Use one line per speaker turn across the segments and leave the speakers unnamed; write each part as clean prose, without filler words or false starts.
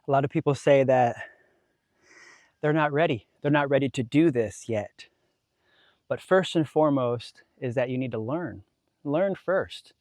A lot of people say that they're not ready. They're not ready to do this yet. But first and foremost is that you need to learn. Learn first.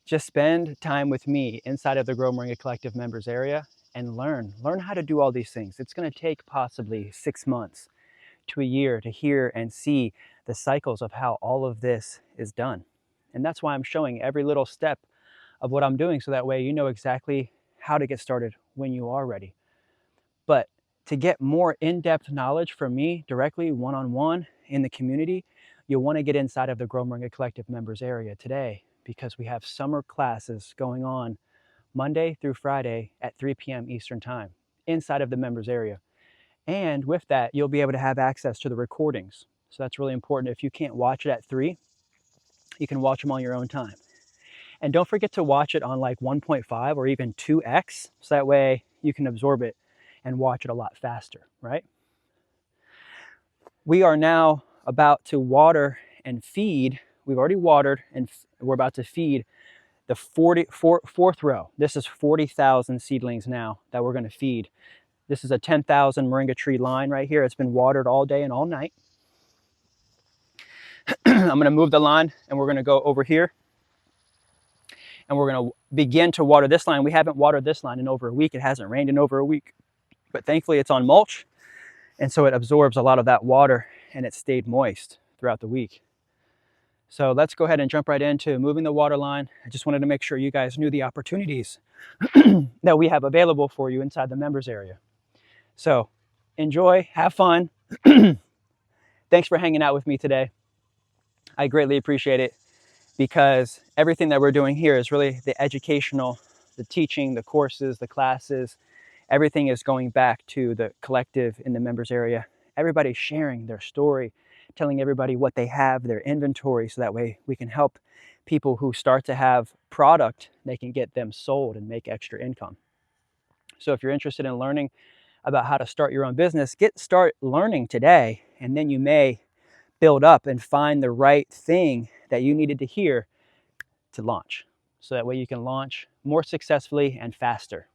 Just spend time with me inside of the Grow Moringa Collective members area and learn. Learn how to do all these things. It's going to take possibly 6 months to a year to hear and see the cycles of how all of this is done. And that's why I'm showing every little step of what I'm doing, so that way you know exactly how to get started when you are ready. But to get more in-depth knowledge from me directly, one-on-one in the community, you'll want to get inside of the Grow Moringa Collective members area today, because we have summer classes going on Monday through Friday at 3 p.m. Eastern Time inside of the members area. And with that, you'll be able to have access to the recordings. So that's really important. If you can't watch it at 3, you can watch them on your own time. And don't forget to watch it on like 1.5 or even 2x, so that way you can absorb it and watch it a lot faster, right? We are now about to water and feed. We've already watered and we're about to feed the fourth row. This is 40,000 seedlings now that we're going to feed. This is a 10,000 moringa tree line right here. It's been watered all day and all night. I'm going to move the line and we're going to go over here and we're going to begin to water this line. We haven't watered this line in over a week. It hasn't rained in over a week, but thankfully it's on mulch, and so it absorbs a lot of that water and it stayed moist throughout the week. So let's go ahead and jump right into moving the water line. I just wanted to make sure you guys knew the opportunities that we have available for you inside the members area. So enjoy, have fun. Thanks for hanging out with me today. I greatly appreciate it, because everything that we're doing here is really the educational, the teaching, the courses, the classes. Everything is going back to the collective in the members area. Everybody's sharing their story, telling everybody what they have, their inventory, so that way we can help people who start to have product, they can get them sold and make extra income. So if you're interested in learning about how to start your own business, start learning today, and then you may build up and find the right thing that you needed to hear to launch. So that way you can launch more successfully and faster.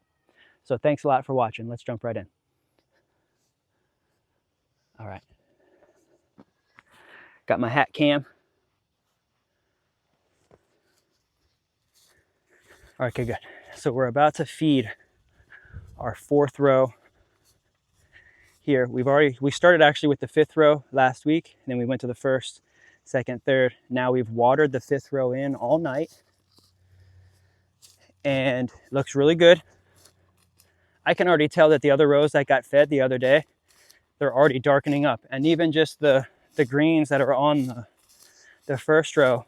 So thanks a lot for watching. Let's jump right in. All right. Got my hat cam. All right, okay, good. So we're about to feed our 4th row here. We started actually with the 5th row last week, and then we went to the 1st, 2nd, 3rd. Now we've watered the 5th row in all night, and it looks really good. I can already tell that the other rows that got fed the other day, they're already darkening up. And even just the greens that are on the 1st row,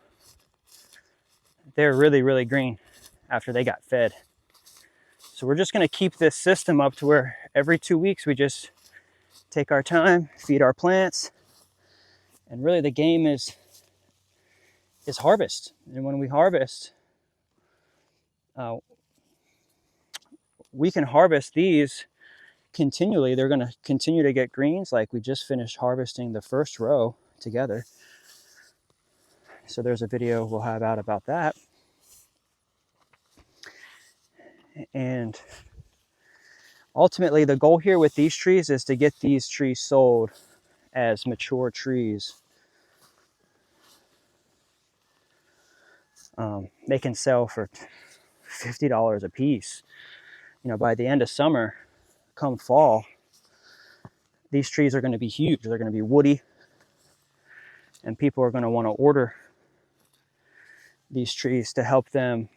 they're really, really green after they got fed. So we're just gonna keep this system up to where every 2 weeks we just take our time, feed our plants, and really the game is harvest. And when we harvest, we can harvest these continually. They're going to continue to get greens, like we just finished harvesting the 1st row together. So there's a video we'll have out about that. And ultimately the goal here with these trees is to get these trees sold as mature trees. They can sell for $50 a piece. You know, by the end of summer, come fall, these trees are going to be huge. They're going to be woody, and people are going to want to order these trees to help them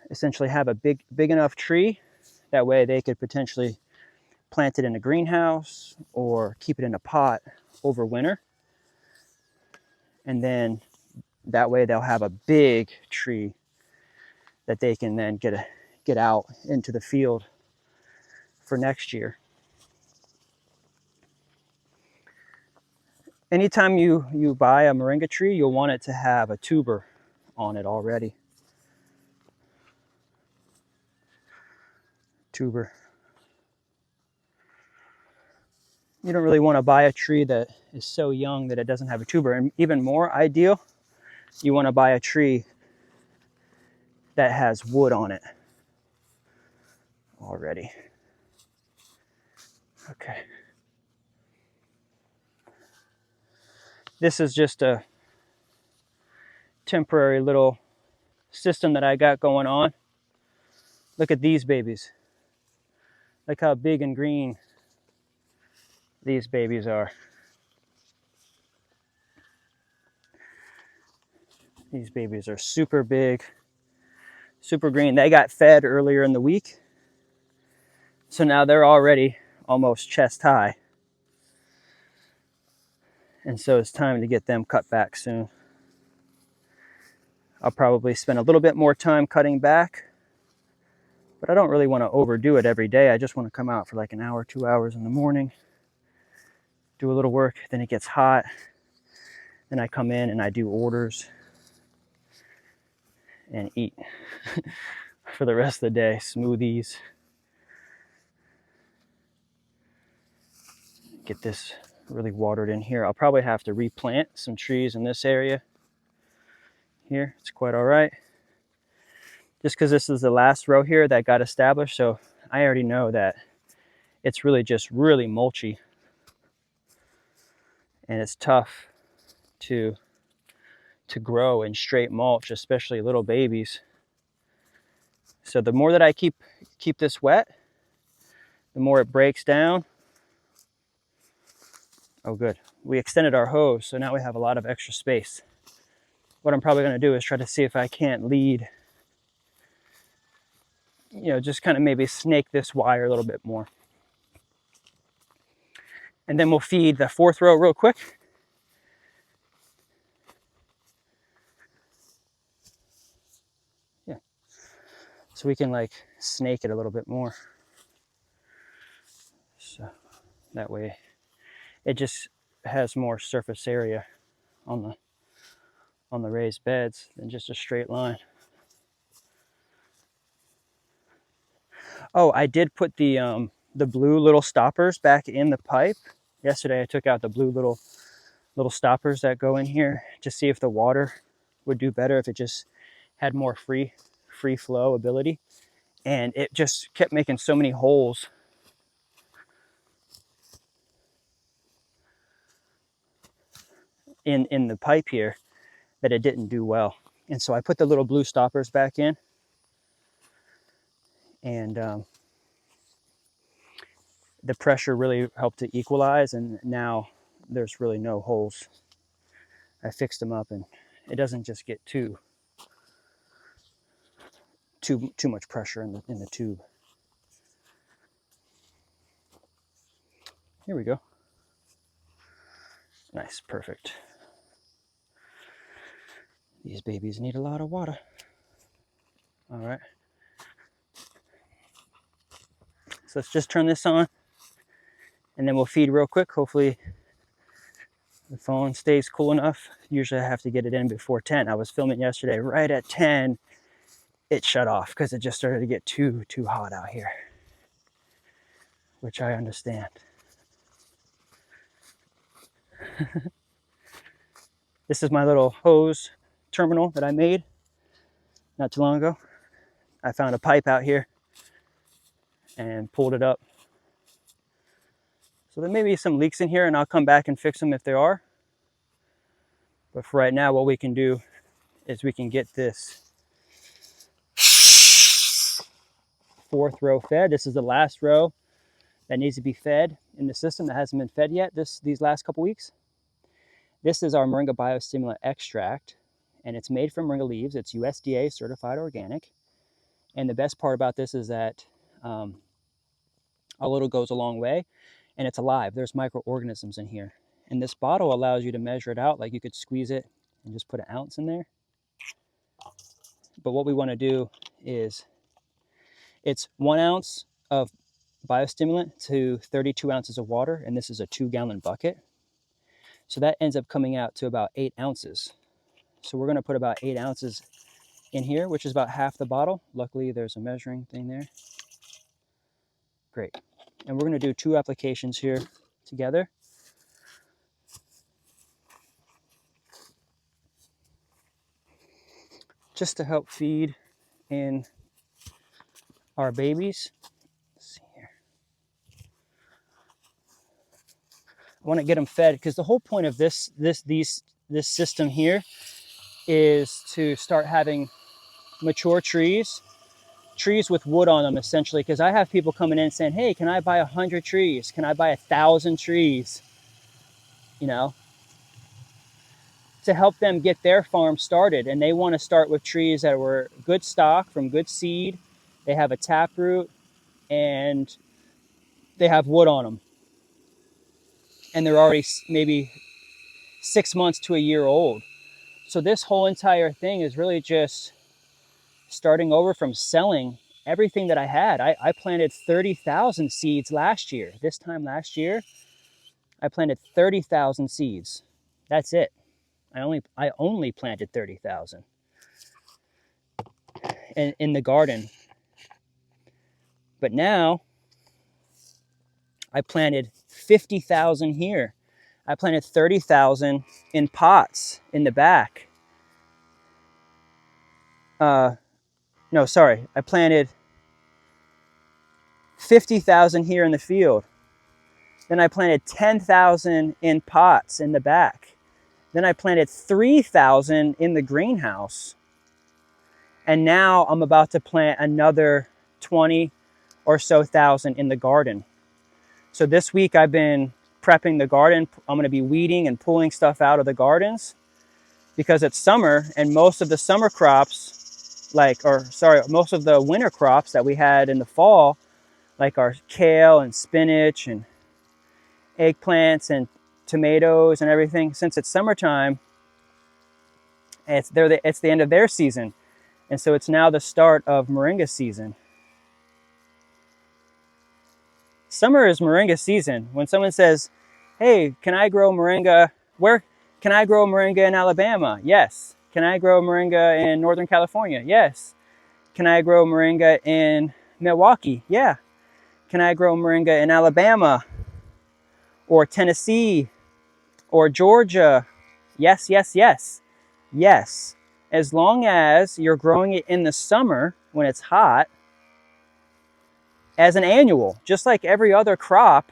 essentially have a big enough tree. That way they could potentially plant it in a greenhouse or keep it in a pot over winter. And then that way they'll have a big tree that they can then get out into the field for next year. Anytime you buy a moringa tree, you'll want it to have a tuber on it already. Tuber. You don't really want to buy a tree that is so young that it doesn't have a tuber. And even more ideal, you want to buy a tree that has wood on it. already. Okay. This is just a temporary little system that I got going on. Look at these babies. Look how big and green these babies are. These babies are super big, super green. They got fed earlier in the week, so now they're already almost chest high. And so it's time to get them cut back soon. I'll probably spend a little bit more time cutting back, but I don't really want to overdo it every day. I just want to come out for like an hour, 2 hours in the morning, do a little work, then it gets hot. Then I come in and I do orders and eat for the rest of the day. Smoothies. Get this really watered in here. I'll probably have to replant some trees in this area here. It's quite all right. Just because this is the last row here that got established, so I already know that it's really just really mulchy. And it's tough to grow in straight mulch, especially little babies. So the more that I keep this wet, the more it breaks down. Oh, good. We extended our hose, so now we have a lot of extra space. What I'm probably going to do is try to see if I can't lead, just kind of maybe snake this wire a little bit more. And then we'll feed the fourth row real quick. Yeah. So we can like snake it a little bit more. So that way it just has more surface area on the raised beds than just a straight line. Oh, I did put the blue little stoppers back in the pipe. Yesterday I took out the blue little stoppers that go in here to see if the water would do better, if it just had more free flow ability. And it just kept making so many holes in the pipe here that it didn't do well. And so I put the little blue stoppers back in, and the pressure really helped to equalize, and now there's really no holes. I fixed them up, and it doesn't just get too much pressure in the tube. Here we go. Nice, perfect. These babies need a lot of water. All right. So let's just turn this on, and then we'll feed real quick. Hopefully the phone stays cool enough. Usually I have to get it in before 10. I was filming yesterday right at 10. It shut off because it just started to get too hot out here, which I understand. This is my little hose terminal that I made not too long ago. I found a pipe out here and pulled it up. So there may be some leaks in here, and I'll come back and fix them if there are. But for right now, what we can do is we can get this fourth row fed. This is the last row that needs to be fed in the system that hasn't been fed yet these last couple weeks. This is our Moringa biostimulant extract, and it's made from moringa leaves. It's USDA certified organic. And the best part about this is that a little goes a long way, and it's alive. There's microorganisms in here. And this bottle allows you to measure it out. Like, you could squeeze it and just put an ounce in there. But what we want to do is, it's 1 ounce of biostimulant to 32 ounces of water, and this is a 2-gallon bucket. So that ends up coming out to about 8 ounces. So we're going to put about 8 ounces in here, which is about half the bottle. Luckily, there's a measuring thing there. Great. And we're going to do 2 applications here together. Just to help feed in our babies. I want to get them fed, because the whole point of this system here is to start having mature trees with wood on them, essentially. Because I have people coming in saying, hey, can I buy 100 trees? Can I buy 1,000 trees? You know, to help them get their farm started. And they want to start with trees that were good stock from good seed. They have a taproot and they have wood on them. And they're already maybe 6 months to a year old. So this whole entire thing is really just starting over from selling everything that I had. I planted 30,000 seeds last year. This time last year, I planted 30,000 seeds. That's it. I only planted 30,000 in the garden. But now I planted 50,000 here. I planted 30,000 in pots in the back. No, sorry. I planted 50,000 here in the field. Then I planted 10,000 in pots in the back. Then I planted 3,000 in the greenhouse. And now I'm about to plant another 20 or so thousand in the garden. So this week I've been prepping the garden. I'm going to be weeding and pulling stuff out of the gardens because it's summer, and most of the summer crops, most of the winter crops that we had in the fall, like our kale and spinach and eggplants and tomatoes and everything, since it's summertime, it's the end of their season. And so it's now the start of Moringa season. Summer is Moringa season. When someone says, hey, can I grow Moringa? Where can I grow Moringa in Alabama? Yes. Can I grow Moringa in Northern California? Yes. Can I grow Moringa in Milwaukee? Yeah. Can I grow Moringa in Alabama or Tennessee or Georgia? Yes, yes, yes. Yes. As long as you're growing it in the summer when it's hot, as an annual, just like every other crop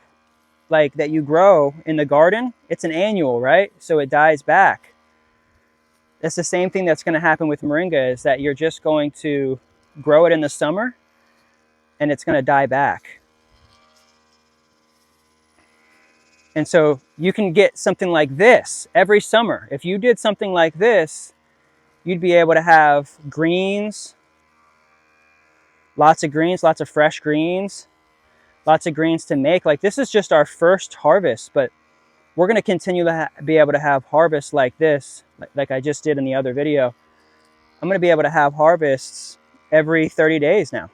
like that you grow in the garden, it's an annual, right? So it dies back. That's the same thing that's going to happen with Moringa, is that you're just going to grow it in the summer and it's going to die back. And so you can get something like this every summer. If you did something like this, you'd be able to have greens, lots of fresh greens, lots of greens to make. Like, this is just our first harvest, but we're going to continue to be able to have harvests like this, like I just did in the other video. I'm going to be able to have harvests every 30 days now.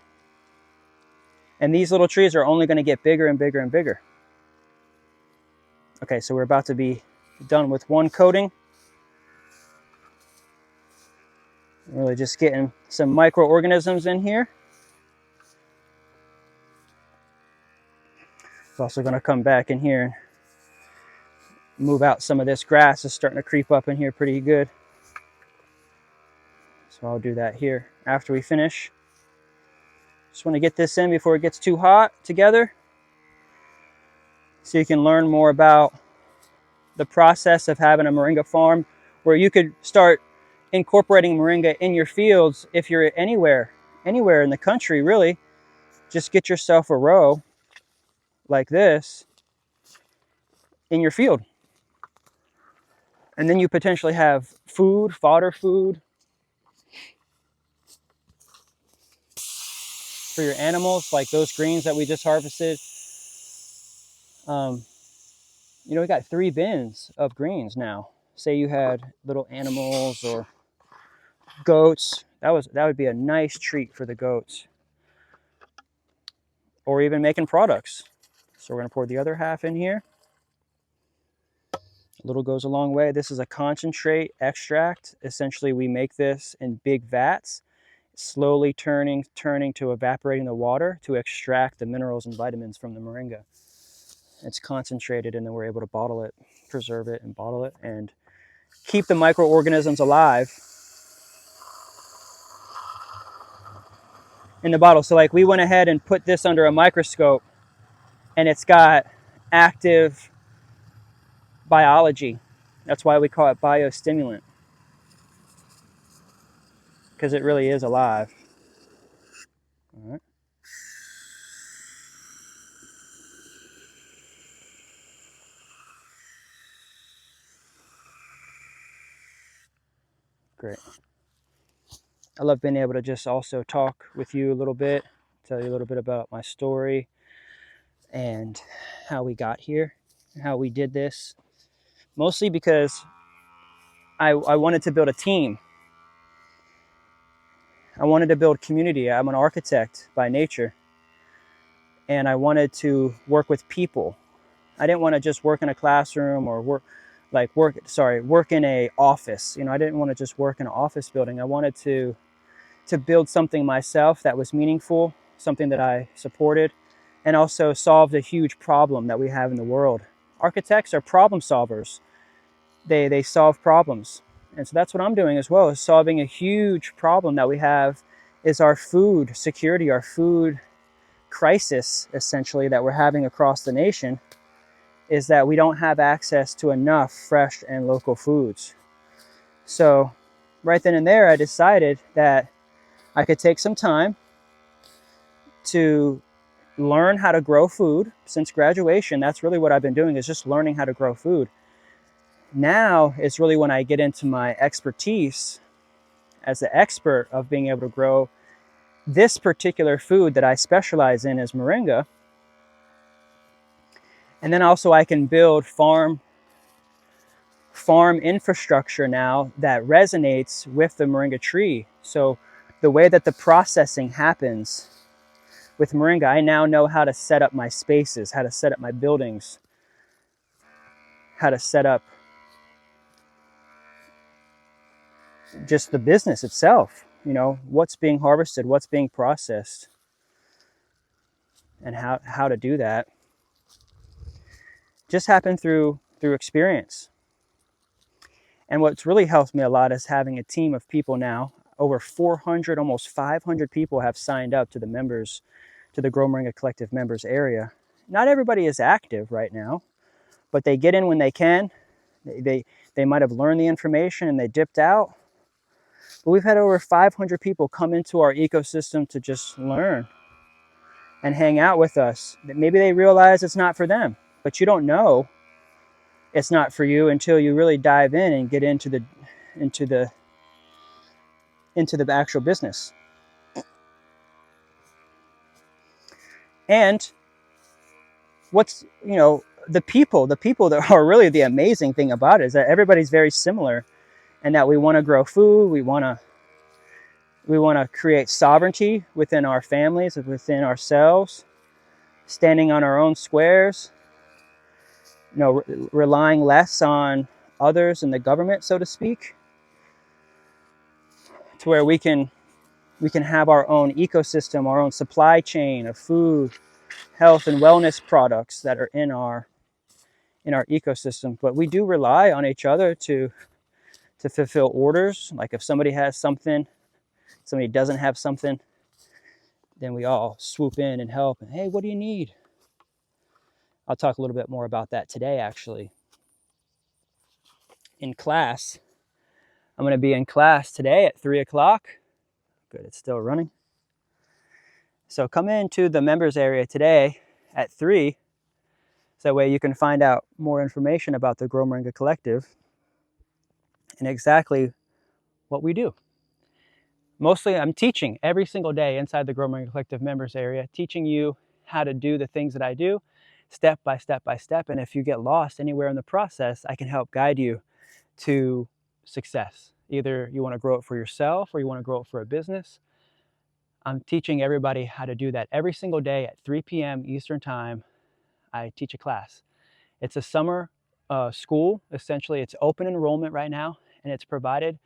And these little trees are only going to get bigger and bigger and bigger. Okay, so we're about to be done with one coating. Really just getting some microorganisms in here. It's also going to come back in here and move out some of this grass. It's starting to creep up in here pretty good. So I'll do that here after we finish. Just want to get this in before it gets too hot together, so you can learn more about the process of having a Moringa farm, where you could start incorporating Moringa in your fields if you're anywhere in the country, really. Just get yourself a row like this in your field. And then you potentially have food, fodder food for your animals, like those greens that we just harvested. We got 3 bins of greens now. Say you had little animals or goats. That would be a nice treat for the goats. Or even making products. So we're going to pour the other half in here. A little goes a long way. This is a concentrate extract. Essentially, we make this in big vats, slowly turning to evaporating the water to extract the minerals and vitamins from the Moringa. It's concentrated, and then we're able to bottle it, preserve it, and bottle it, and keep the microorganisms alive in the bottle. So like, we went ahead and put this under a microscope, and it's got active biology. That's why we call it biostimulant, because it really is alive. All right. Great. I love being able to just also talk with you a little bit, tell you a little bit about my story and how we got here, how we did this. Mostly because I wanted to build a team. I wanted to build community. I'm an architect by nature, and I wanted to work with people. I didn't want to just work in a classroom or work in a office. I didn't want to just work in an office building. I wanted to build something myself that was meaningful, something that I supported, and also solved a huge problem that we have in the world. Architects are problem solvers. They solve problems. And so that's what I'm doing as well, is solving a huge problem that we have, is our food security, our food crisis, essentially, that we're having across the nation, is that we don't have access to enough fresh and local foods. So right then and there, I decided that I could take some time to learn how to grow food. Since graduation, that's really what I've been doing, is just learning how to grow food. Now it's really when I get into my expertise as the expert of being able to grow this particular food that I specialize in, is Moringa. And then also I can build farm infrastructure now that resonates with the Moringa tree. So the way that the processing happens with Moringa, I now know how to set up my spaces, how to set up my buildings, how to set up just the business itself, what's being harvested, what's being processed, and how to do that. Just happened through experience. And what's really helped me a lot is having a team of people now. Over 400, almost 500 people have signed up to the Grow Moringa Collective members area. Not everybody is active right now, but they get in when they can. They might have learned the information and they dipped out. But we've had over 500 people come into our ecosystem to just learn and hang out with us. Maybe they realize it's not for them, but you don't know it's not for you until you really dive in and get into the actual business. And what's, the people that are really the amazing thing about it, is that everybody's very similar, and that we want to grow food. We want to create sovereignty within our families, within ourselves, standing on our own squares, relying less on others and the government, so to speak, to where we can have our own ecosystem, our own supply chain of food, health, and wellness products that are in our ecosystem. But we do rely on each other to fulfill orders. Like if somebody has something, somebody doesn't have something, then we all swoop in and help. And hey, what do you need? I'll talk a little bit more about that today, actually. In class, I'm going to be in class today at 3 o'clock. Good, it's still running. So come into the members area today at 3. So that way you can find out more information about the Grow Moringa Collective and exactly what we do. Mostly I'm teaching every single day inside the Grow Moringa Collective members area, teaching you how to do the things that I do, step by step by step. And if you get lost anywhere in the process, I can help guide you to success. Either you want to grow it for yourself or you want to grow it for a business. I'm teaching everybody how to do that every single day at 3 p.m. Eastern Time. I teach a class. It's a summer school. Essentially, it's open enrollment right now, and it's provided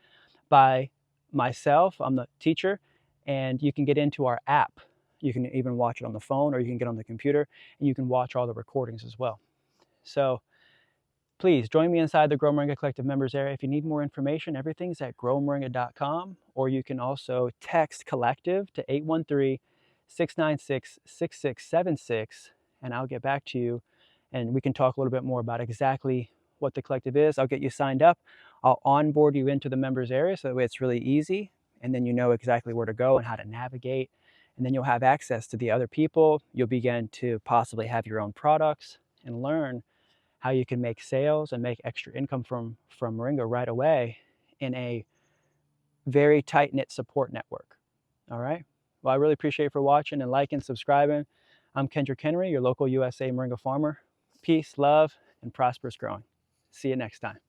by myself. I'm the teacher, and you can get into our app. You can even watch it on the phone, or you can get on the computer, and you can watch all the recordings as well. So please join me inside the Grow Moringa Collective members area. If you need more information, everything's at growmoringa.com, or you can also text collective to 813-696-6676, and I'll get back to you, and we can talk a little bit more about exactly what the collective is. I'll get you signed up. I'll onboard you into the members area so that way it's really easy. And then you know exactly where to go and how to navigate. And then you'll have access to the other people. You'll begin to possibly have your own products and learn how you can make sales and make extra income from Moringa right away in a very tight-knit support network. All right. Well, I really appreciate you for watching and liking, subscribing. I'm Kendrick Henry, your local USA Moringa farmer. Peace, love, and prosperous growing. See you next time.